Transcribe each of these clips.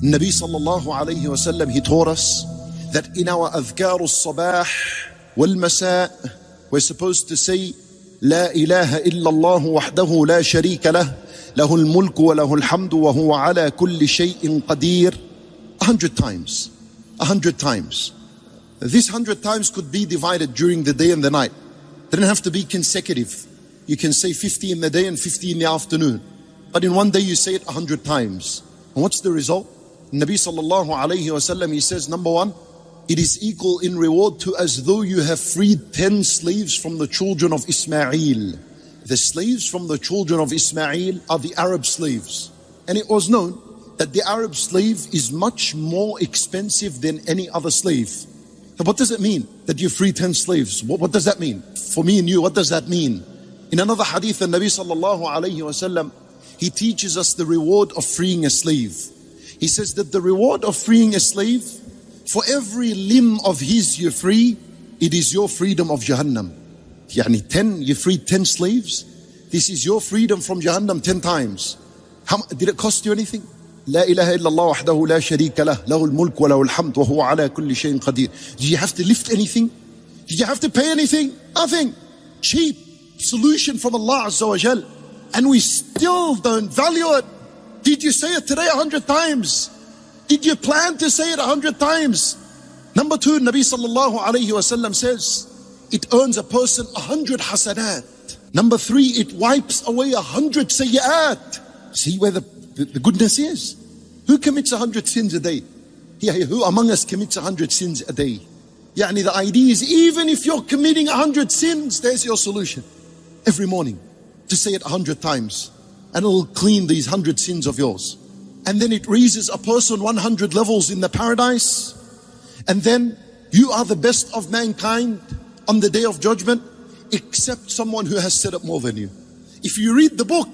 Nabi sallallahu alayhi wa sallam, he taught us that in our adhkar al-sabah wal-masa, we're supposed to say, La ilaha illallah wahdahu la sharika lah, lahul mulku wa lahul hamdu wa huwa ala kulli shay'in qadir, 100 times. 100 times. This 100 times could be divided during the day and the night. They don't have to be consecutive. You can say 50 in the day and 50 in the afternoon. But in one day you say it 100 times. And what's the result? Nabi sallallahu alayhi wa sallam, he says, number one, it is equal in reward to as though you have freed 10 slaves from the children of Ismail. The slaves from the children of Ismail are the Arab slaves. And it was known that the Arab slave is much more expensive than any other slave. So what does it mean that you free 10 slaves? What does that mean? For me and you, what does that mean? In another hadith, the Nabi sallallahu alayhi wa sallam, he teaches us the reward of freeing a slave. He says that the reward of freeing a slave, for every limb of his you free, it is your freedom of Jahannam. Yani 10, you freed 10 slaves. This is your freedom from Jahannam 10 times. Did it cost you anything? La ilaha illallah wahdahu la sharika lah, lahul mulk wa lahul hamd wa huwa ala kulli shay'in qadir. Did you have to lift anything? Did you have to pay anything? Nothing. Cheap solution from Allah Azza wa Jal. And we still don't value it. Did you say it today 100 times? Did you plan to say it 100 times? Number two, Nabi sallallahu alayhi wa sallam says, it earns a person 100 hasanat. Number three, it wipes away 100 sayyat. See where the goodness is. Who commits 100 sins a day? Yeah, who among us commits 100 sins a day? Yani the idea is, even if you're committing 100 sins, there's your solution. Every morning, to say it 100 times. And it'll clean these 100 sins of yours. And then it raises a person 100 levels in the paradise. And then you are the best of mankind on the day of judgment, except someone who has said it more than you. If you read the book,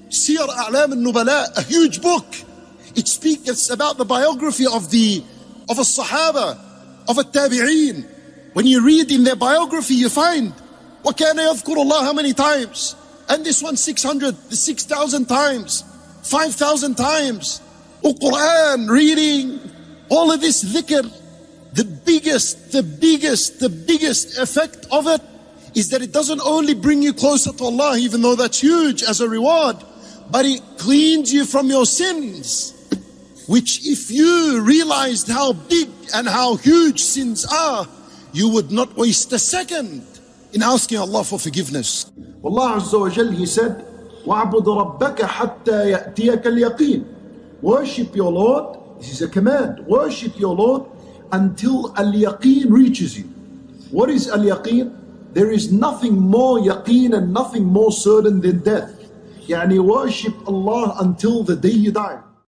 Siyar A'lam al-Nubala, a huge book, it speaks about the biography of a Sahaba, of a Tabi'een. When you read in their biography, you find, وَكَانَ يَذْكُرُ اللَّهَ how many times? And this one 6,000 times, 5,000 times. Quran, reading, all of this dhikr. The biggest effect of it is that it doesn't only bring you closer to Allah, even though that's huge as a reward, but it cleans you from your sins. Which if you realized how big and how huge sins are, you would not waste a second in asking Allah for forgiveness. Allah Azza wa Jal, He said, وَعْبُدْ رَبَّكَ حَتَّى يَأْتِيَكَ الْيَقِينَ. Worship your Lord, this is a command, worship your Lord until al-yaqeen reaches you. What is al-yaqeen? There is nothing more yaqeen and nothing more certain than death. Yani worship Allah until the day you die.